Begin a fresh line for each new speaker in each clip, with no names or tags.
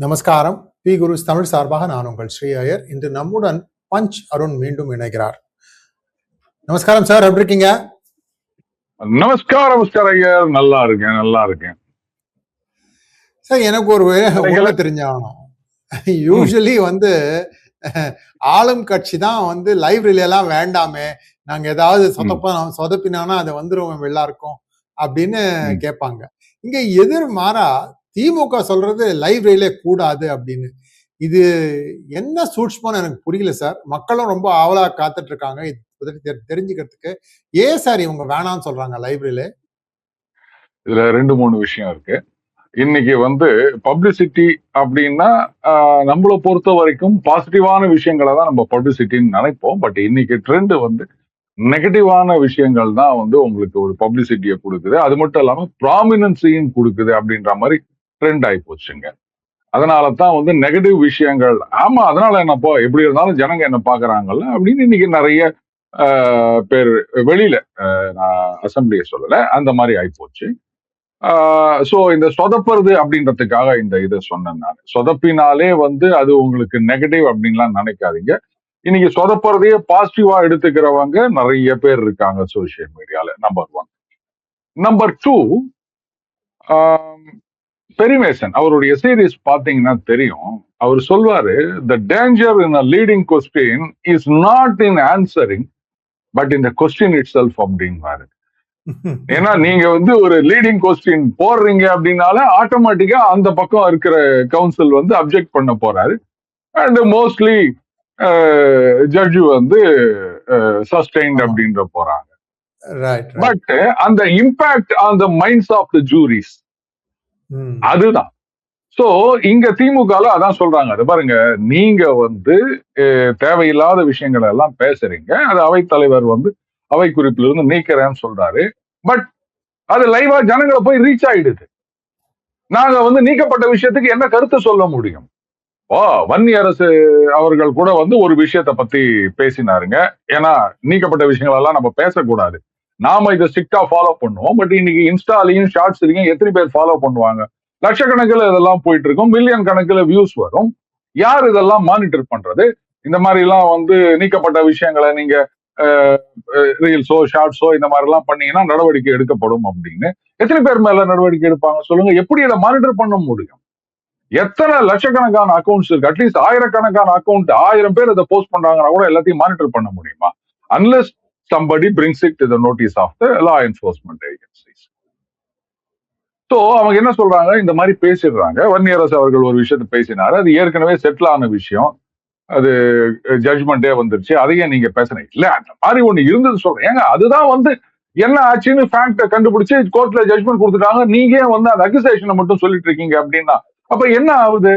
நமஸ்காரம். பி குருஸ் தமிழ் சார்பாக நான் உங்கள் ஸ்ரீ ஐயர். இன்று நம்முடன் பஞ்ச் அருண் மீண்டும் இணைகிறார். நமஸ்காரம் சார், எப்படி இருக்கீங்க?
நமஸ்காரம் ஐயர், நல்லா இருக்கேன்
சார். எனக்கு ஒரு உண்மை தெரிஞ்சாகணும். யூஸ்வலி ஆளும் கட்சி தான் லைவ் ரிலே எல்லாம் வேண்டாமே, நாங்க ஏதாவது சொதப்பினானா அதை வந்துருவோம் எல்லாருக்கும் அப்படின்னு கேட்பாங்க. இங்க எதிர் மாறா திமுக சொல்றது லைவ் ரிலே கூடாது அப்படின்னு. இது என்ன சூட்ச்மன்னு எனக்கு புரியல சார். மக்களும் ரொம்ப ஆவலா காத்துட்டு இருக்காங்க தெரிஞ்சுக்கிறதுக்கு. ஏன் சார் இவங்க வேணாம்னு சொல்றாங்க லைவ் ரிலே?
இதுல 2-3 விஷயம் இருக்கு. இன்னைக்கு பப்ளிசிட்டி அப்படின்னா நம்மளை பொறுத்த வரைக்கும் பாசிட்டிவான விஷயங்களை தான் நம்ம பப்ளிசிட்டின்னு நினைப்போம். பட் இன்னைக்கு ட்ரெண்ட் நெகட்டிவான விஷயங்கள் தான் உங்களுக்கு ஒரு பப்ளிசிட்டியை கொடுக்குது. அது மட்டும் இல்லாம ப்ராமினன்ஸையும் கொடுக்குது அப்படின்ற மாதிரி ட்ரெண்ட் ஆகி போச்சுங்க. அதனால தான் நெகட்டிவ் விஷயங்கள், ஆமா அதனால என்னப்போ எப்படி இருந்தாலும் ஜனங்க என்ன பாக்குறாங்கல்ல அப்படின்னு இன்னைக்கு நிறைய பேர் வெளியில, நான் அசம்பிளியை சொல்லல, அந்த மாதிரி ஆயிப்போச்சு. சோ இந்த சொதப்புறது அப்படின்றதுக்காக இந்த இதை சொன்னேன் நான். சொதப்பினாலே அது உங்களுக்கு நெகட்டிவ் அப்படின்லாம் நினைக்காதீங்க. இன்னைக்கு சொதப்புறதையே பாசிட்டிவா எடுத்துக்கிறவங்க நிறைய பேர் இருக்காங்க சோசியல் மீடியால. நம்பர் 1. நம்பர் 2, பெரிமேசன் அவருடைய சீரீஸ் பாத்தீங்கன்னா தெரியும். அவர் சொல்வாரு, த danger in a leading question is not in answering but இந்த கொஸ்டின் இட் செல்ஃப் அப்படின்வாரு. ஏன்னா நீங்க ஒரு லீடிங் கொஸ்டின் போடுறீங்க அப்படின்னால ஆட்டோமேட்டிக்கா அந்த பக்கம் இருக்கிற கவுன்சில் அப்ஜெக்ட் பண்ண போறாரு. அண்ட் மோஸ்ட்லி ஜட்ஜு சஸ்டைன்ட் அப்படின்ற போறாங்க. பட் அந்த impact on the minds of the juries அதுதான். சோ இங்க திமுக அதான் சொல்றாங்க. அது பாருங்க, நீங்க தேவையில்லாத விஷயங்களை எல்லாம் பேசுறீங்க, அது அவைத்தலைவர் அவை குறிப்பில இருந்து நீக்கிறேன்னு சொல்றாரு. பட் அது லைவா ஜனங்களை போய் ரீச் ஆயிடுது. நாங்க நீக்கப்பட்ட விஷயத்துக்கு என்ன கருத்து சொல்ல முடியும்? வன்னியரசு அவர்கள் கூட ஒரு விஷயத்த பத்தி பேசினாருங்க. ஏன்னா நீக்கப்பட்ட விஷயங்கள் எல்லாம் நம்ம பேசக்கூடாது, நாம இதை ஸ்ட்ரிக்டா ஃபாலோ பண்ணுவோம். பட் இன்னைக்கு இன்ஸ்டாலையும் ஷார்ட்ஸ்லயும் எத்தனை பேர் ஃபாலோ பண்ணுவாங்க? லட்சக்கணக்கில் இதெல்லாம் போயிட்டு இருக்கும், மில்லியன் கணக்கில் வியூஸ் வரும். யார் இதெல்லாம் மானிட்டர் பண்றது? இந்த மாதிரி எல்லாம் நீக்கப்பட்ட விஷயங்களை நீங்க ரீல்ஸோ ஷார்ட்ஸோ இந்த மாதிரி எல்லாம் பண்ணீங்கன்னா நடவடிக்கை எடுக்கப்படும் அப்படின்னு எத்தனை பேர் மேல நடவடிக்கை எடுப்பாங்க சொல்லுங்க? எப்படி இதை மானிட்டர் பண்ண முடியும்? எத்தனை லட்சக்கணக்கான அக்கௌண்ட்ஸ் இருக்கு? அட்லீஸ்ட் ஆயிரக்கணக்கான அக்கௌண்ட், 1000 பேர் இதை போஸ்ட் பண்றாங்கன்னா கூட எல்லாத்தையும் மானிட்டர் பண்ண முடியுமா? Unless somebody brings it to the notice of the law enforcement agencies. So அவங்க என்ன சொல்றாங்க, இந்த மாதிரி பேசிடுறாங்க. வன்னியரசு அவர்கள் ஒரு விஷயத்த பேசினாரு, அது ஏற்கனவே செட்டில் ஆன விஷயம், அது ஜட்ஜ்மெண்டே வந்துருச்சு, அதையே நீங்க பேசுறீங்க. இல்ல அந்த மாதிரி ஒண்ணு இருந்தது சொல்றேன். ஏங்க அதுதான் என்ன ஆச்சுன்னு ஃபேக்ட கண்டுபிடிச்சு கோர்ட்ல ஜட்ஜ்மெண்ட் கொடுத்துட்டாங்க. நீங்க அந்த அக்யூசேஷனை மட்டும் சொல்லிட்டு இருக்கீங்க அப்படின்னா அப்ப என்ன ஆகுது?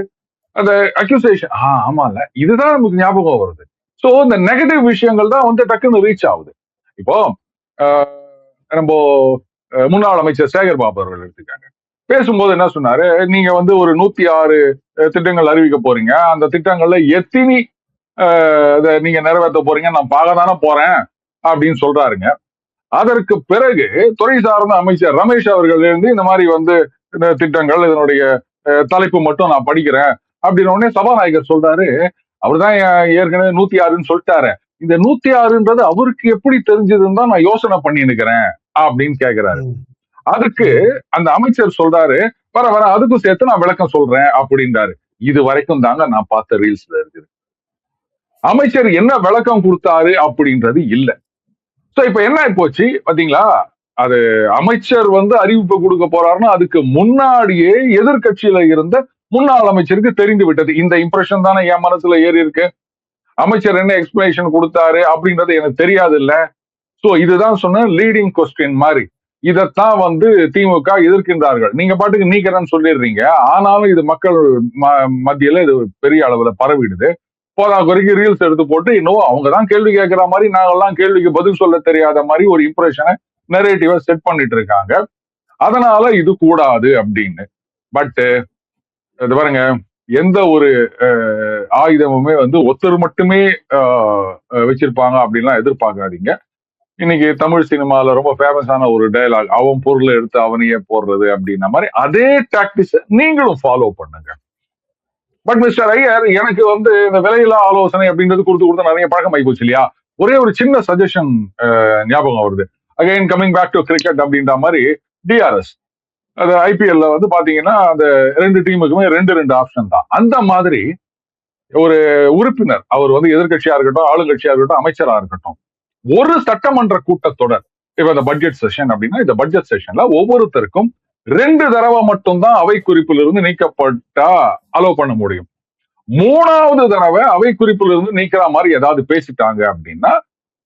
அந்த அக்யூசேஷன் ஆமால, இதுதான் நமக்கு ஞாபகம் வருது. சோ இந்த நெகட்டிவ் விஷயங்கள் தான் டக்குன்னு ரீச் ஆகுது. இப்போ நம்ம முன்னாள் அமைச்சர் சேகர் பாபு அவர்கள் எடுத்துக்காங்க. பேசும்போது என்ன சொன்னாரு, நீங்க ஒரு 106 திட்டங்கள் அறிவிக்க போறீங்க, அந்த திட்டங்கள்ல எத்தனை நீங்க நிறைவேற்ற போறீங்க நான் பார்க்க தானே போறேன் அப்படின்னு சொல்றாருங்க. அதற்கு பிறகு துறை சார்ந்த அமைச்சர் ரமேஷ் அவர்கள் இருந்து இந்த மாதிரி இந்த திட்டங்கள் இதனுடைய தலைப்பு மட்டும் நான் படிக்கிறேன் அப்படின்னு உடனே சபாநாயகர் சொல்றாரு, அவர்தான் ஏற்கனவே 106ன்னு சொல்லிட்டாரு, இந்த 106ன்றது அவருக்கு எப்படி தெரிஞ்சதுன்னு தான் நான் யோசனை பண்ணி இருக்கிறேன் அப்படின்னு கேக்குறாரு. அதுக்கு அந்த அமைச்சர் சொல்றாரு, வர வர அதுக்கும் சேர்த்து நான் விளக்கம் சொல்றேன் அப்படின்றாரு. இது வரைக்கும் தாங்க நான் பார்த்த ரீல்ஸ்ல இருக்குது. அமைச்சர் என்ன விளக்கம் கொடுத்தாரு அப்படின்றது இல்ல. சோ இப்ப என்ன போச்சு பாத்தீங்களா? அது அமைச்சர் அறிவிப்பு கொடுக்க போறாருன்னா அதுக்கு முன்னாடியே எதிர்கட்சியில இருந்த முன்னாள் அமைச்சருக்கு தெரிந்து விட்டது. இந்த இம்ப்ரெஷன் தானே என் மனசுல ஏறி இருக்கு. அமைச்சர் என்ன எக்ஸ்பிளனேஷன் கொடுத்தாரு அப்படின்றது எனக்கு தெரியாது இல்ல. சோ இதுதான் சொன்ன லீடிங் கொஸ்டின் மாதிரி. இதத்தான் திமுக எதிர்க்கின்றார்கள். நீங்க பாட்டுக்கு நீக்கிறேன்னு சொல்லிடுறீங்க, ஆனாலும் இது மக்கள் மத்தியில இது பெரிய அளவுல பரவிடுது. போதா குறைக்கு ரீல்ஸ் எடுத்து போட்டு இன்னும் அவங்கதான் கேள்வி கேட்கிற மாதிரி நாங்கெல்லாம் கேள்விக்கு பதில் சொல்ல தெரியாத மாதிரி ஒரு இம்ப்ரெஷனை நரேட்டிவா செட் பண்ணிட்டு இருக்காங்க. அதனால இது கூடாது அப்படின்னு. பட் இது பாருங்க, எந்த ஒரு ஆயுதமுமே ஒருத்தர் மட்டுமே வச்சிருப்பாங்க அப்படின்லாம் எதிர்பார்க்காதீங்க. இன்னைக்கு தமிழ் சினிமால ரொம்ப ஃபேமஸான ஒரு டயலாக், அவன் பொருளை எடுத்து அவனையே போடுறது அப்படின்ன மாதிரி அதே டாக்டிக்ஸ் நீங்களும் ஃபாலோ பண்ணுங்க. பட் மிஸ்டர் ஐயர், எனக்கு வந்து இந்த விலையில்லா ஆலோசனை அப்படின்றது கொடுத்து நிறைய பழக்கம் ஆகி போச்சு இல்லையா? ஒரே ஒரு சின்ன சஜஷன் ஞாபகம் வருது. Again coming back to cricket அப்படின்ற மாதிரி டிஆர்எஸ், அது ஐபிஎல்ல வந்து பாத்தீங்கன்னா அந்த 2 டீமுக்குமே 2 ஆப்ஷன் தான். அந்த மாதிரி ஒரு உறுப்பினர், அவர் வந்து எதிர்கட்சியா இருக்கட்டும், ஆளுங்கட்சியா இருக்கட்டும், அமைச்சரா இருக்கட்டும், ஒரு சட்டமன்ற கூட்டத்தொடர், இப்ப இந்த பட்ஜெட் செஷன் அப்படின்னா இந்த பட்ஜெட் செஷன்ல ஒவ்வொருத்தருக்கும் 2 தடவை மட்டும்தான் அவை குறிப்பிலிருந்து நீக்கப்பட்டா அலோவ் பண்ண முடியும். 3வது தடவை அவை குறிப்பிலிருந்து நீக்கிற மாதிரி ஏதாவது பேசிட்டாங்க அப்படின்னா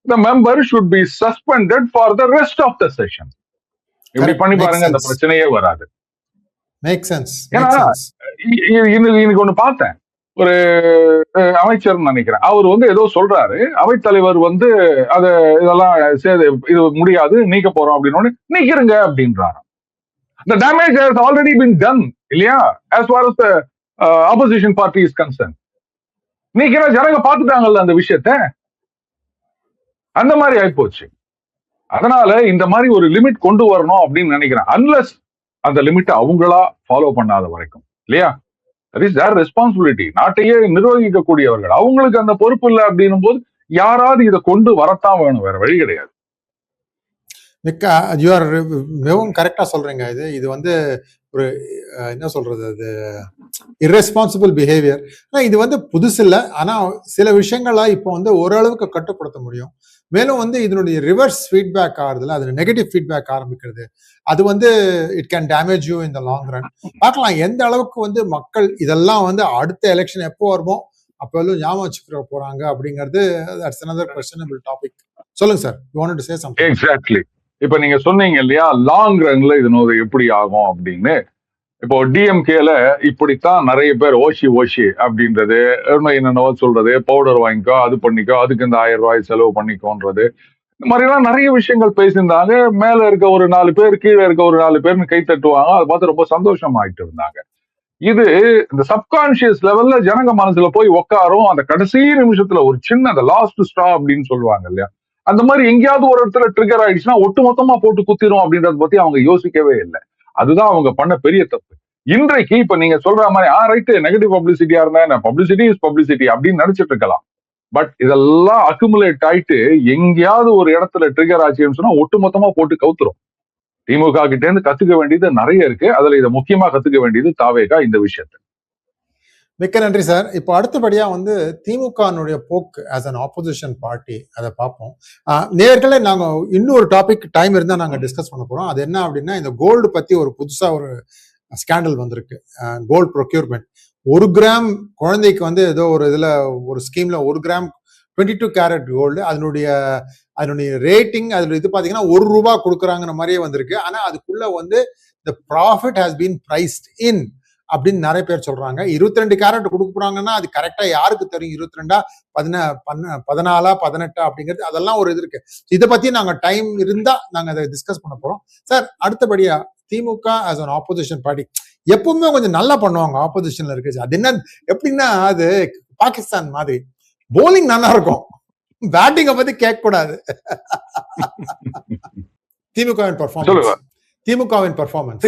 the member should be suspended for the rest of the session. இப்படி பண்ணி பாருங்க, அந்த பிரச்சனையே வராது. ஏன்னா இன்னைக்கு ஒண்ணு பார்த்தேன், ஒரு அமைச்சர் நினைக்கிறேன், அவர் வந்து ஏதோ சொல்றாரு, அவைத்தலைவர் வந்து அத இதெல்லாம் இது முடியாது, நீக்க போறோம் அப்படின்னு நீக்கிருங்க அப்படின்றாரு. The damage has already been done, இல்லையா? As far as the opposition party is concerned. நீக்கிற ஜனங்க பார்த்துட்டாங்கல்ல அந்த விஷயத்த, அந்த மாதிரி ஆயிப்போச்சு. அதனால இந்த மாதிரி ஒரு லிமிட் கொண்டு வரணும் அப்படின்னு நினைக்கிறேன். அன்லஸ் அந்த லிமிட் அவங்களா ஃபாலோ பண்ணாத வரைக்கும், இல்லையா? That is there responsibility. நாட்டையே நிர்வகிக்கக்கூடியவர்கள், அவங்களுக்கு அந்த பொறுப்பு இல்லை அப்படின்னும் போது யாராவது இதை கொண்டு வரத்தான் வேணும், வேற வழி கிடையாது.
மிகவும் கரெக்டா சொல்றீங்க. இது வந்து ஒரு என்ன சொல்றது, அது இர்ரெஸ்பான்சிபிள் பிஹேவியர். இது வந்து புதுசு இல்லை, ஆனா சில விஷயங்களா இப்போ வந்து ஓரளவுக்கு கட்டுப்படுத்த முடியும். மேலும் வந்து இதனுடைய ரிவர்ஸ் ஃபீட்பேக் ஆகுதுல, அது நெகட்டிவ் ஃபீட்பேக் ஆரம்பிக்கிறது, அது வந்து it can damage you in the long run. பார்க்கலாம் எந்த அளவுக்கு வந்து மக்கள் இதெல்லாம் வந்து அடுத்த எலெக்ஷன் எப்போ வருமோ அப்போ எல்லாம் ஞாபகம் வச்சுக்கிற போறாங்க அப்படிங்கிறது. That's another questionable topic. சொல்லுங்க sir, you wanted to say something.
Exactly. இப்ப நீங்க சொன்னீங்க இல்லையா, லாங் ரன்ல இது எப்படி ஆகும் அப்படின்னு. இப்போ டிஎம்கேல இப்படித்தான் நிறைய பேர் ஓஷி அப்படின்றது, என்னென்னவோ சொல்றது, பவுடர் வாங்கிக்கோ, அது பண்ணிக்கோ, அதுக்கு இந்த 1000 ரூபாய் செலவு பண்ணிக்கோன்றது, இந்த மாதிரி எல்லாம் நிறைய விஷயங்கள் பேசியிருந்தாங்க. மேல இருக்க ஒரு 4 பேர், கீழே இருக்க ஒரு 4 பேர்னு கை தட்டுவாங்க, அதை பார்த்து ரொம்ப சந்தோஷமாயிட்டு இருந்தாங்க. இது இந்த சப்கான்சியஸ் லெவல்ல ஜனங்க மனசுல போய் உட்காரும். அந்த கடைசி நிமிஷத்துல ஒரு சின்ன அந்த லாஸ்ட் ஸ்ட்ரா அப்படின்னு சொல்லுவாங்க இல்லையா, அந்த மாதிரி எங்கேயாவது ஒரு இடத்துல ட்ரிகர் ஆயிடுச்சுன்னா ஒட்டு மொத்தமா போட்டு குத்திரும் அப்படின்றத பத்தி அவங்க யோசிக்கவே இல்லை. அதுதான் அவங்க பண்ண பெரிய தப்பு. இன்றைக்கு இப்ப நீங்க சொல்ற மாதிரி ரைட்டு, நெகட்டிவ் பப்ளிசிட்டியா இருந்தா பப்ளிசிட்டி இஸ் பப்ளிசிட்டி அப்படின்னு நினைச்சிட்டு இருக்கலாம். பட் இதெல்லாம் அக்குமுலேட் ஆயிட்டு எங்கேயாவது ஒரு இடத்துல ட்ரிகர் ஆச்சுன்னு சொன்னா ஒட்டு மொத்தமா போட்டு கவுத்துரும். திமுக கிட்ட இருந்து கத்துக்க வேண்டியது நிறைய இருக்கு. அதுல இதை முக்கியமா கத்துக்க வேண்டியது தாவேகா இந்த விஷயத்தை.
மிக்க நன்றி சார். இப்போ அடுத்தபடியா வந்து திமுகனுடைய போக்கு ஆஸ் அன் ஆப்போசிஷன் பார்ட்டி, அதை பார்ப்போம். நேர்களே, நாங்க இன்னொரு டாபிக் டைம் இருந்தா நாங்க டிஸ்கஸ் பண்ண போறோம். அது என்ன அப்படின்னா, இந்த கோல்டு பத்தி ஒரு புதுசா ஒரு ஸ்கேண்டல் வந்திருக்கு. Gold procurement. 1 கிராம் குழந்தைக்கு வந்து ஏதோ ஒரு இதுல ஒரு ஸ்கீம்ல 1 கிராம் 22 கேரட் கோல்டு, அதனுடைய ரேட்டிங், அதுல இது பாத்தீங்கன்னா 1 ரூபாய் கொடுக்குறாங்கிற மாதிரியே வந்திருக்கு. ஆனா அதுக்குள்ள வந்து the profit has been priced in அப்படின்னு நிறைய பேர் சொல்றாங்க. 22 கேரட் கொடுக்க போறாங்கன்னா அது கரெக்டா யாருக்கு தெரியும்? 22 14 18 அப்படிங்கிறது, அதெல்லாம் ஒரு இது இருக்கு. இதை பத்தி நாங்க டைம் இருந்தா நாங்க அதை டிஸ்கஸ் பண்ண போறோம். சார், அடுத்தபடியா திமுக ஆஸ் அன் ஆப்போசிஷன் பார்ட்டி எப்பவுமே கொஞ்சம் நல்லா பண்ணுவாங்க ஆப்போசிஷன்ல இருக்கு. அது என்ன எப்படின்னா, அது பாகிஸ்தான் மாதிரி போலிங் நல்லா இருக்கும், பேட்டிங்க பத்தி கேட்க கூடாது. திமுகவின் பெர்ஃபார்மன்ஸ்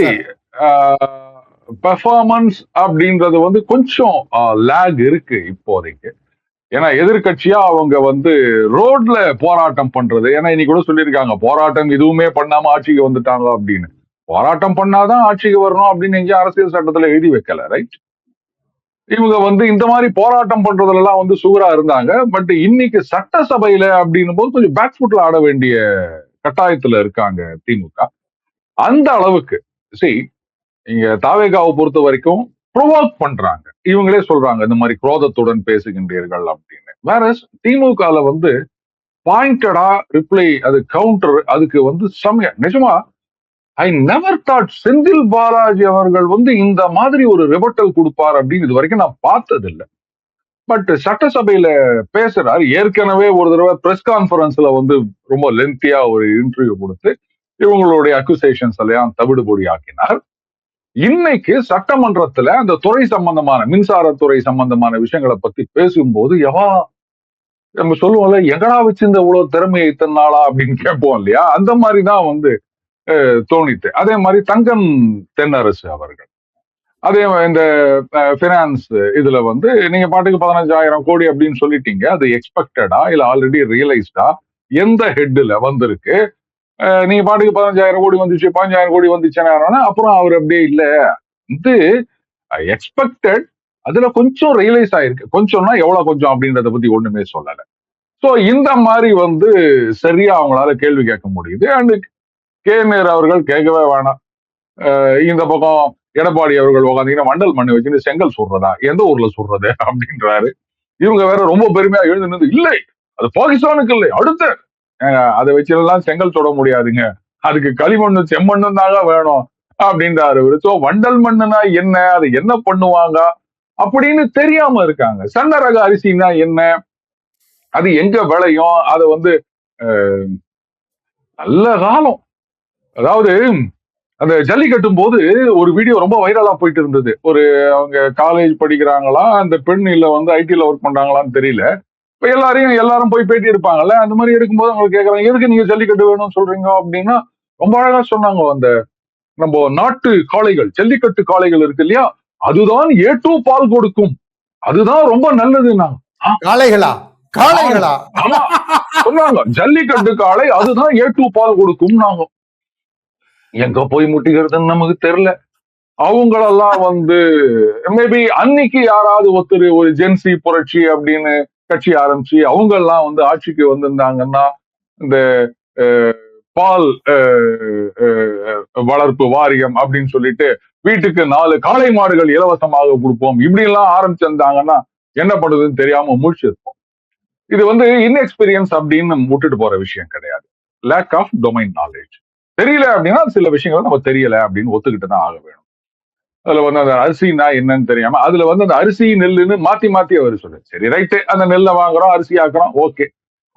பெர்ஃபார்மன்ஸ் அப்படின்றது வந்து கொஞ்சம் லேக் இருக்கு இப்போதைக்கு. ஏன்னா எதிர்கட்சியா அவங்க வந்து ரோட்ல போராட்டம் பண்றது, ஏன்னா இன்னைக்கு கூட சொல்லியிருக்காங்க, போராட்டம் எதுவுமே பண்ணாம ஆட்சிக்கு வந்துட்டாங்க அப்படின்னு. போராட்டம் பண்ணாதான் ஆட்சிக்கு வரணும் அப்படின்னு எங்கேயும் அரசியல் சட்டத்துல எழுதி வைக்கல, ரைட்? இவங்க வந்து இந்த மாதிரி போராட்டம் பண்றதுல எல்லாம் வந்து சுகரா இருந்தாங்க. பட் இன்னைக்கு சட்டசபையில அப்படின்னும் போது கொஞ்சம் பேக் ஃபுட்ல ஆட வேண்டிய கட்டாயத்துல இருக்காங்க திமுக. அந்த அளவுக்கு இங்க தாவேகாவை பொறுத்த வரைக்கும் ப்ரொவோக் பண்றாங்க. இவங்களே சொல்றாங்க இந்த மாதிரி குரோதத்துடன் பேசுகின்றீர்கள் அப்படின்னு. வேற திமுகல வந்து பாயிண்டடா ரிப்ளை, அது கவுண்டர், அதுக்கு வந்து நிஜமா I never thought Senthil Balaji அவர்கள் வந்து இந்த மாதிரி ஒரு ரிபட்டல் கொடுப்பார் அப்படின்னு இது வரைக்கும் நான் பார்த்தது இல்லை. பட் சட்டசபையில பேசுறாரு. ஏற்கனவே ஒரு தடவை பிரஸ் கான்பரன்ஸ்ல வந்து ரொம்ப லென்த்தியா ஒரு இன்டர்வியூ கொடுத்து இவங்களுடைய அக்யூசேஷன்ஸ் எல்லாம் தவிடுபொடி ஆக்கினார். இன்னைக்கு சட்டமன்றத்துல அந்த துறை சம்பந்தமான, மின்சாரத்துறை சம்பந்தமான விஷயங்களை பத்தி பேசும்போது நம்ம சொல்லுவோம்ல, எங்கடா வச்சு இந்த இவ்வளவு திறமையை இத்தனை நாளா அப்படின்னு கேட்போம் இல்லையா, அந்த மாதிரிதான் வந்து தோணித்து. அதே மாதிரி தங்கம் தென்னரசு அவர்கள், அதே இந்த பினான்ஸ் இதுல வந்து நீங்க பாட்டுக்கு 15,000 கோடி அப்படின்னு சொல்லிட்டீங்க. அது எக்ஸ்பெக்டடா இல்ல ஆல்ரெடி ரியலைஸ்டா எந்த ஹெட்ல வந்திருக்கு? நீங்க பாட்டுக்கு 15,000 கோடி வந்துச்சு, 15,000 கோடி வந்துச்சுன்னா அப்புறம் அவர் அப்படியே இல்ல இது எக்ஸ்பெக்டட், அதுல கொஞ்சம் ரியலைஸ் ஆயிருக்கு. கொஞ்சம்னா எவ்வளவு கொஞ்சம் அப்படின்றத பத்தி ஒண்ணுமே சொல்லல. சோ இந்த மாதிரி வந்து சரியா அவங்களால கேள்வி கேட்க முடியுது. அண்ட் நேரு அவர்கள் கேட்கவே வேணாம். இந்த பக்கம் எடப்பாடி அவர்கள் உட்காந்தீங்கன்னா வண்டல் மண்ணை வச்சுட்டு செங்கல் சுடுறதா, எந்த ஊர்ல சுடுறது அப்படின்றாரு. இவங்க வேற ரொம்ப பெருமையா எழுந்து நின்று இல்லை அது பாகிஸ்தானுக்கு இல்லை அடுத்த அதை வச்சிடலாம் செங்கல் சுட முடியாதுங்க, அதுக்கு களிமண்ணு செம்மண்ணும் தாங்க வேணும் அப்படின்றாரு. சோ வண்டல் மண்ணுனா என்ன, அது என்ன பண்ணுவாங்க அப்படின்னு தெரியாம இருக்காங்க. சன்ன ரக அரிசினா என்ன, அது எங்க விளையும், அதை வந்து நல்ல காலம், அதாவது அந்த ஜல்லிக்கட்டும் போது ஒரு வீடியோ ரொம்ப வைரலா போயிட்டு இருந்தது. ஒரு அவங்க காலேஜ் படிக்கிறாங்களா, அந்த பெண் இல்ல வந்து ஐடில ஒர்க் பண்றாங்களான்னு தெரியல. இப்ப எல்லாரும் போய் பேட்டி எடுப்பாங்கல்ல, அந்த மாதிரி எடுக்கும்போது அவங்க கேட்கறாங்க எதுக்கு நீங்க ஜல்லிக்கட்டு வேணும்னு சொல்றீங்க அப்படின்னா ரொம்ப அழகா சொன்னாங்க. அந்த நம்ம நாட்டு காளைகள், ஜல்லிக்கட்டு காளைகள் இருக்கு இல்லையா, அதுதான் A2 பால் கொடுக்கும், அதுதான் ரொம்ப நல்லதுன்னா.
காளைகளா காளைகளா
ஆமா சொன்னாங்க, ஜல்லிக்கட்டு காளை அதுதான் A2 பால் கொடுக்கும். நாங்க எங்க போய் முட்டிக்கிறதுன்னு நமக்கு தெரியல. அவங்களெல்லாம் வந்து மேபி அன்னைக்கு யாராவது ஒருத்தர் ஒரு ஜென்சி புரட்சி அப்படின்னு கட்சி ஆரம்பிச்சு அவங்க எல்லாம் வந்து ஆட்சிக்கு வந்திருந்தாங்கன்னா இந்த பால் வளர்ப்பு வாரியம் அப்படின்னு சொல்லிட்டு வீட்டுக்கு 4 காளை மாடுகள் இலவசமாக கொடுப்போம் இப்படி எல்லாம் ஆரம்பிச்சிருந்தாங்கன்னா என்ன பண்றதுன்னு தெரியாம முழிச்சிருப்போம். இது வந்து இன்எக்ஸ்பீரியன்ஸ் அப்படின்னு நம்ம விட்டுட்டு போற விஷயம் கிடையாது. Lack of domain knowledge. தெரியல அப்படின்னா சில விஷயங்கள் நம்ம தெரியல அப்படின்னு ஒத்துக்கிட்டு தான் ஆக வேணும். அதுல வந்து அந்த அரிசினா என்னன்னு தெரியாம அதுல வந்து அந்த அரிசி நெல்லுன்னு மாத்தி மாத்தி அவர் சொல்லு. சரி ரைட்டு, அந்த நெல்லை வாங்குறோம், அரிசி ஆக்குறோம், ஓகே.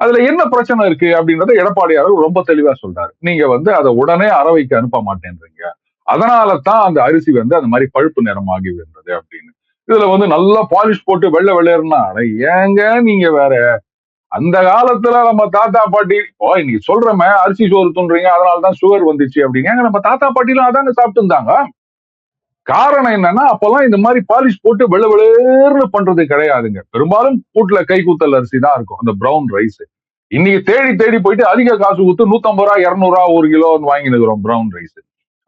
அதுல என்ன பிரச்சனை இருக்கு அப்படின்றத எடப்பாடியார் ரொம்ப தெளிவா சொல்றாரு. நீங்க வந்து அதை உடனே அரவைக்கு அனுப்ப மாட்டேன்றீங்க, அதனால தான் அந்த அரிசி வந்து அந்த மாதிரி பழுப்பு நிறமாகி விடுறது அப்படின்னு. இதுல வந்து நல்லா பாலிஷ் போட்டு வெள்ளை வெள்ளையர்னா ஏங்க நீங்க வேற, அந்த காலத்துல நம்ம தாத்தா பாட்டி நீ சொல்றமே அரிசி சோறு துண்றீங்க அதனாலதான் சுகர் வந்துச்சு அப்படிங்க, நம்ம தாத்தா பாட்டிலாம் அதாங்க சாப்பிட்டு இருந்தாங்க. காரணம் என்னன்னா அப்பெல்லாம் இந்த மாதிரி பாலிஷ் போட்டு வெள்ளை வெளியேறு பண்றது கிடையாதுங்க. பெரும்பாலும் கூட்டுல கைக்கூத்தல் அரிசி தான் இருக்கும், அந்த பிரவுன் ரைஸ். இன்னைக்கு தேடி தேடி போயிட்டு அதிக காசு கொடுத்து 150 ரூபா 200 ரூபா ஒரு கிலோ வாங்கி நிற்கிறோம் பிரவுன் ரைஸ்.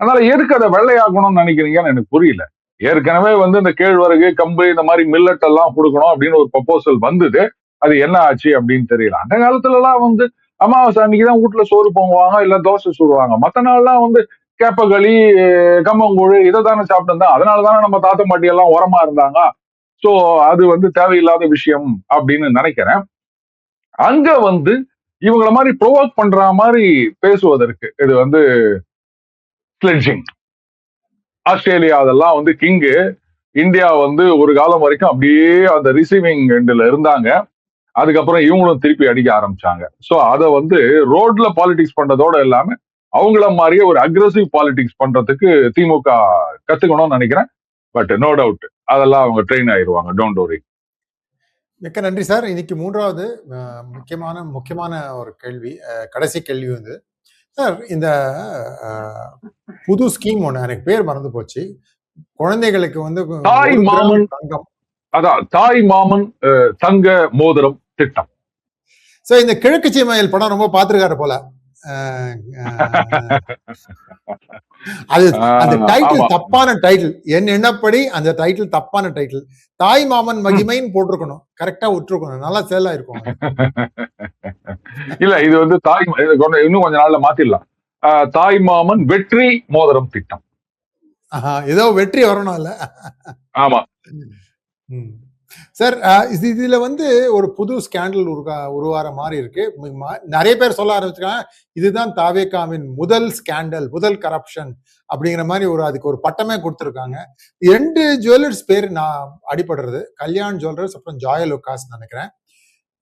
அதனால எதுக்கு அதை வெள்ளையாக்கணும்னு நினைக்கிறீங்கன்னு எனக்கு புரியல. ஏற்கனவே வந்து இந்த கேழ்வரகு கம்பு இந்த மாதிரி மில்லட் எல்லாம் கொடுக்கணும் அப்படின்னு ஒரு ப்ரொபோசல் வந்தது. அது என்ன ஆச்சு அப்படின்னு தெரியல. அந்த காலத்துல எல்லாம் வந்து அமாவாசை அன்னைக்குதான் வீட்டுல சோறு பொங்குவாங்க இல்ல தோசை சுடுவாங்க. மத்த நாள்லாம் வந்து கேப்பகளி கம்மங்கூழ் இதை தானே சாப்பிட்டு இருந்தா, அதனாலதானே நம்ம தாத்தா பாட்டி எல்லாம் உரமா இருந்தாங்க. சோ அது வந்து தேவையில்லாத விஷயம் அப்படின்னு நினைக்கிறேன். அங்க வந்து இவங்கள மாதிரி ப்ரொவோக் பண்ற மாதிரி பேசுவதற்கு இது வந்து ஸ்லெட்ஜிங். ஆஸ்திரேலியா அதெல்லாம் வந்து கிங்கு, இந்தியா வந்து ஒரு காலம் வரைக்கும் அப்படியே அந்த ரிசீவிங் எண்ட்ல இருந்தாங்க. அதுக்கப்புறம் இவங்களும் திருப்பி அடிக்க ஆரம்பிச்சாங்க. சோ அதை வந்து ரோட்ல பாலிடிக்ஸ் பண்றதோட இல்லாம அவங்கள மாதிரியே ஒரு அக்ரெசிவ் பாலிடிக்ஸ் பண்றதுக்கு திமுக கத்துக்கணும்னு நினைக்கிறேன். பட் நோ டவுட் அதெல்லாம் அவங்க ட்ரெயின் ஆயிடுவாங்க. Don't worry.
மிக்க நன்றி சார். இன்னைக்கு 3வது முக்கியமான ஒரு கேள்வி, கடைசி கேள்வி வந்து சார், இந்த புது ஸ்கீம் ஒண்ணு எனக்கு பேர் மறந்து போச்சு. குழந்தைகளுக்கு வந்து
தாய் மாமன்
தங்கம்,
அதான் தாய் மாமன் தங்க மோதிரம் திட்டம்.
சோ இந்த கிழக்கு சீமையல் படம் ரொம்ப பாத்துருக்காரு போல. அது அந்த டைட்டில் தப்பான டைட்டில், என் எண்ணப்படி அந்த டைட்டில் தப்பான டைட்டில். தாய் மாமன் மகிமைன்னு போட்டிருக்கணும், கரெக்டா விட்டுருக்கணும், நல்லா சேல் ஆயிருக்கும்.
இல்ல இது வந்து தாய், இன்னும் கொஞ்ச நாள்ல மாத்திடலாம். தாய் மாமன் வெற்றி மோதிரம் திட்டம்.
ஏதோ வெற்றி வரணும் இல்ல. ஆமா சார். இதுல வந்து ஒரு புது ஸ்கேண்டல் உருவார மாதிரி இருக்கு. நிறைய பேர் சொல்ல ஆரம்பிச்சிருக்காங்க இதுதான் தாவேகாவின் முதல் ஸ்கேண்டல், முதல் கரப்ஷன் அப்படிங்கிற மாதிரி அதுக்கு ஒரு பட்டமே கொடுத்துருக்காங்க. 2 ஜுவல்லர்ஸ் பேர் நான் அடிபடுறது, கல்யாண் ஜுவல்லர்ஸ் அப்புறம் ஜாய் லுகாஸ் நினைக்கிறேன்.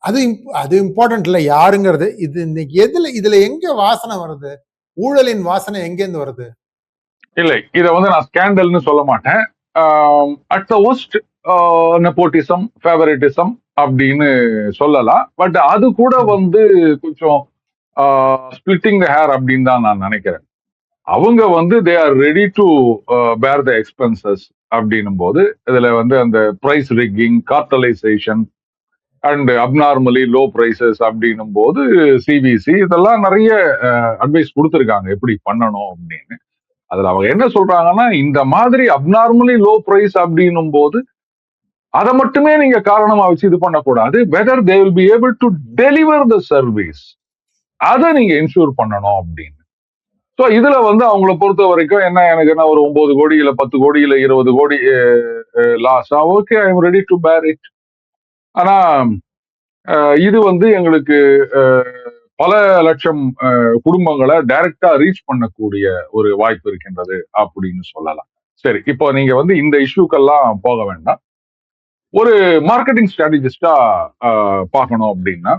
அது இம்பார்ட்டன்ட் இல்ல யாருங்கிறது. இது இன்னைக்கு இதுல எங்க வாசனை வருது, ஊழலின் வாசனை எங்கேருந்து வருது?
இல்லை, இத வந்து நான் ஸ்கேண்டல்னு சொல்ல மாட்டேன். At the worst nepotism, favouritism அப்படின்னு சொல்லலாம். பட் அது கூட வந்து கொஞ்சம் ஸ்பிளிட்டிங் த ஹேர் அப்படின்னு தான் நான் நினைக்கிறேன். அவங்க வந்து தே ஆர் ரெடி டு பேர் த எக்ஸ்பென்சஸ் அப்படின்னும் போது இதுல வந்து அந்த price rigging, cartelisation and abnormally low prices அப்படின்னும் போது சிபிசி இதெல்லாம் நிறைய அட்வைஸ் கொடுத்துருக்காங்க எப்படி பண்ணணும் அப்படின்னு. அதுல அவங்க என்ன சொல்றாங்கன்னா, இந்த மாதிரி அப்நார்மலி லோ பிரைஸ் அப்படின்னும் போது அதை மட்டுமே நீங்க காரணமா வச்சு இது பண்ணக்கூடாது. Whether they will be able to deliver the service, அதை நீங்க இன்சூர் பண்ணணும் அப்படின்னு. ஸோ இதுல வந்து அவங்கள பொறுத்த வரைக்கும் என்ன, எனக்கு என்ன ஒரு 9 கோடி இல்ல 10 கோடி இல்ல 20 crore loss, okay I am ready to bear it. ஆனா இது வந்து எங்களுக்கு பல லட்சம் குடும்பங்களை டைரக்டா ரீச் பண்ணக்கூடிய ஒரு வாய்ப்பு இருக்கின்றது அப்படின்னு சொல்லலாம். சரி, இப்போ நீங்க வந்து இந்த இஷ்யூக்கெல்லாம் போக வேண்டாம். ஒரு மார்க்கெட்டிங் ஸ்ட்ராட்டஜிஸ்டா பார்க்கணும் அப்படின்னா,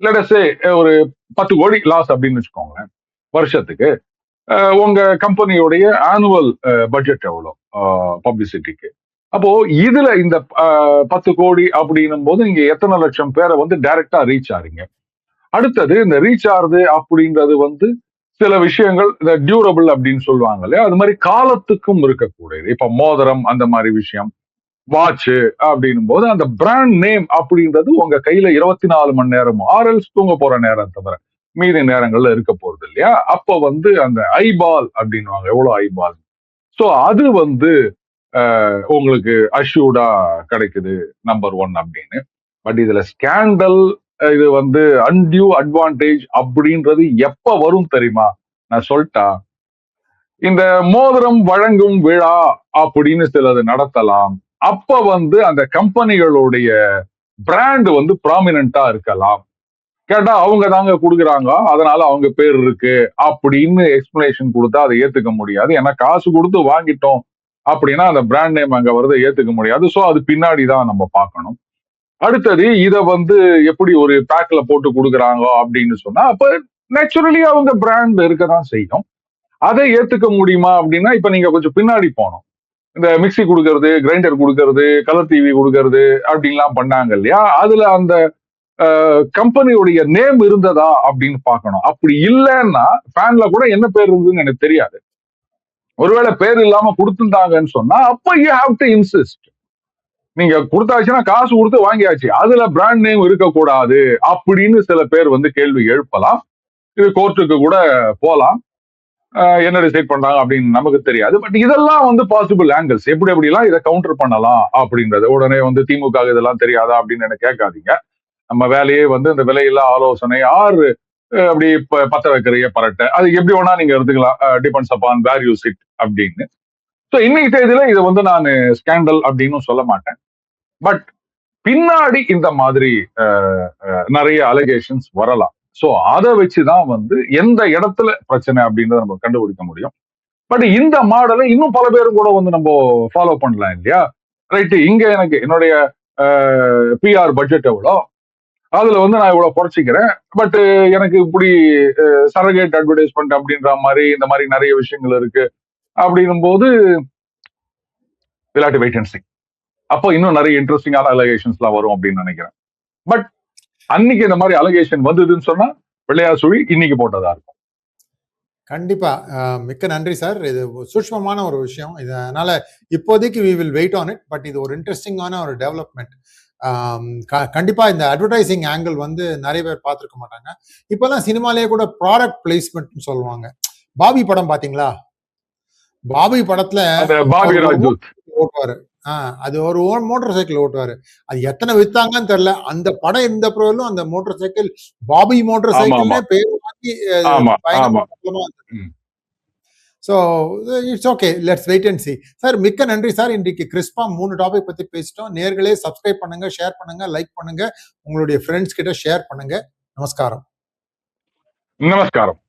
லெட் அஸ் சே ஒரு 10 கோடி லாஸ் அப்படின்னு வச்சுக்கோங்களேன் வருஷத்துக்கு. உங்க கம்பெனியோடைய ஆனுவல் பட்ஜெட் எவ்வளோ பப்ளிசிட்டிக்கு? அப்போ இதுல இந்த 10 கோடி அப்படின்னும் போது நீங்க எத்தனை லட்சம் பேரை வந்து டைரக்டா ரீச் ஆறீங்க? அடுத்தது இந்த ரீச் ஆறுது அப்படின்றது வந்து சில விஷயங்கள் இந்த டியூரபிள் அப்படின்னு சொல்லுவாங்க இல்லையா, அது மாதிரி காலத்துக்கும் இருக்கக்கூடியது. இப்ப மோதிரம் அந்த மாதிரி விஷயம், வாட்ச் அப்படின்னும் போது அந்த பிராண்ட் நேம் அப்படின்றது உங்க கையில 24 மணி நேரமும் ஆர்எல்ஸ் தூங்க போற நேரம் தவிர மீதி நேரங்கள்ல இருக்க போறது இல்லையா. அப்ப வந்து அந்த ஐபால் அப்படின்னுவாங்க, எவ்வளவு ஐபால். ஸோ அது வந்து உங்களுக்கு அஷ்யூர்டா கிடைக்குது நம்பர் 1 அப்படின்னு. பட் இதுல ஸ்கேண்டல், இது வந்து அன்டியூ அட்வான்டேஜ் அப்படின்றது எப்ப வரும் தெரியுமா? நான் சொல்லிட்டா, இந்த மோதிரம் வழங்கும் விழா அப்படின்னு சிலது நடத்தலாம். அப்ப வந்து அந்த கம்பெனிகளுடைய பிராண்ட் வந்து ப்ராமினென்ட்டா இருக்கலாம். கேட்டா அவங்க தாங்க கொடுக்குறாங்க, அதனால அவங்க பேர் இருக்கு அப்படின்னு எக்ஸ்பிளனேஷன் கொடுத்தா அதை ஏத்துக்க முடியாது. ஏன்னா காசு கொடுத்து வாங்கிட்டோம் அப்படின்னா அந்த பிராண்ட் நேம் அங்க வரதை ஏத்துக்க முடியாது. ஸோ அது பின்னாடி தான் நம்ம பார்க்கணும். அடுத்தது இதை வந்து எப்படி ஒரு பேக்ல போட்டு கொடுக்குறாங்க அப்படின்னு சொன்னா, அப்ப நேச்சுரலி அவங்க பிராண்ட் இருக்கதான் செய்யும். அதை ஏத்துக்க முடியுமா அப்படின்னா, இப்ப நீங்க கொஞ்சம் பின்னாடி போனோம். இந்த மிக்சி கொடுக்கறது, கிரைண்டர் கொடுக்கறது, கலர் டிவி கொடுக்கறது அப்படின்லாம் பண்ணாங்க இல்லையா, அதுல அந்த கம்பெனியுடைய நேம் இருந்ததா அப்படின்னு பார்க்கணும். அப்படி இல்லைன்னா ஃபேன்ல கூட என்ன பேர் இருந்ததுன்னு எனக்கு தெரியாது. ஒருவேளை பேர் இல்லாம கொடுத்துட்டாங்கன்னு சொன்னா அப்ப யூ ஹாவ் டு இன்சிஸ்ட். நீங்க கொடுத்தாச்சுன்னா காசு கொடுத்து வாங்கியாச்சு, அதுல பிராண்ட் நேம் இருக்கக்கூடாது அப்படின்னு சில பேர் வந்து கேள்வி எழுப்பலாம். இது கோர்ட்டுக்கு கூட போலாம். என்ன டிசைட் பண்றாங்க அப்படின்னு நமக்கு தெரியாது. பட் இதெல்லாம் வந்து பாசிபிள் ஆங்கிள்ஸ், எப்படி எப்படிலாம் இதை கவுண்டர் பண்ணலாம் அப்படின்றது. உடனே வந்து திமுக இதெல்லாம் தெரியாதா அப்படின்னு எனக்கு கேட்காதீங்க. நம்ம வேலையே வந்து இந்த விலையில்லா ஆலோசனை ஆறு அப்படி பத்த வைக்கிறைய பரட்ட, அது எப்படி வேணா நீங்க எடுத்துக்கலாம், depends upon where you sit அப்படின்னு. ஸோ இன்னைக்கு தேதியில இதை வந்து நான் ஸ்கேண்டல் அப்படின்னு சொல்ல மாட்டேன். பட் பின்னாடி இந்த மாதிரி நிறைய அலிகேஷன்ஸ் வரலாம். ஸோ அதை வச்சுதான் வந்து எந்த இடத்துல பிரச்சனை அப்படின்றத நம்ம கண்டுபிடிக்க முடியும். பட் இந்த மாடலை இன்னும் பல பேரும் கூட வந்து நம்ம ஃபாலோ பண்ணலாம் இல்லையா. ரைட்டு, இங்க எனக்கு என்னுடைய பிஆர் பட்ஜெட் எவ்வளோ, அதுல வந்து நான் இவ்வளவு குறைச்சிக்கிறேன். பட் எனக்கு இப்படி சரகேட் அட்வர்டைஸ்மெண்ட் அப்படின்ற மாதிரி இந்த மாதிரி நிறைய விஷயங்கள் இருக்கு அப்படின்னும் போது விளையாட்டு வெயிட் அண்ட் சீ. அப்போ இன்னும் நிறைய இன்ட்ரெஸ்டிங்கான அலிகேஷன்ஸ் எல்லாம் வரும் அப்படின்னு நினைக்கிறேன். பட் அன்னைக்கு இந்த மாதிரி அலிகேஷன் வந்ததுன்னு சொன்னா பிள்ளையார் சுழி இன்னைக்கு போட்டதா இருக்கும்.
கண்டிப்பா. மிக்க நன்றி சார். இது சூட்சமமான ஒரு விஷயம். இதனால இப்போதைக்கு we will wait on it. But இது ஒரு இன்ட்ரெஸ்டிங்கான ஒரு டெவலப்மெண்ட். கண்டிப்பா இந்த அட்வர்டைசிங் ஆங்கிள் வந்து நிறைய பேர் பார்த்துருக்க மாட்டாங்க. இப்பெல்லாம் சினிமாலேயே கூட ப்ராடக்ட் பிளேஸ்மெண்ட் சொல்லுவாங்க. பாபி படம் பாத்தீங்களா? பாபி படத்துல ஓட்டுவாரு. அது ஒரு மோட்டார் சைக்கிள் ஓட்டுவாரு. அது எத்தனை வித்தாங்கன்னு தெரியல. அந்த படம் இருந்த பிறகும் அந்த motorcycle Bobby motorcycle பேர் வாங்கி so it's okay, let's wait and see. Sir மிக்க நன்றி சார். இன்றைக்கு கிறிஸ்பா 3 டாபிக் பத்தி பேசிட்டோம். நேர்களே சப்ஸ்கிரைப் பண்ணுங்க, ஷேர் பண்ணுங்க, லைக் பண்ணுங்க, உங்களுடைய ஃப்ரெண்ட்ஸ் கிட்ட ஷேர் பண்ணுங்க. நமஸ்காரம்.
நமஸ்காரம்.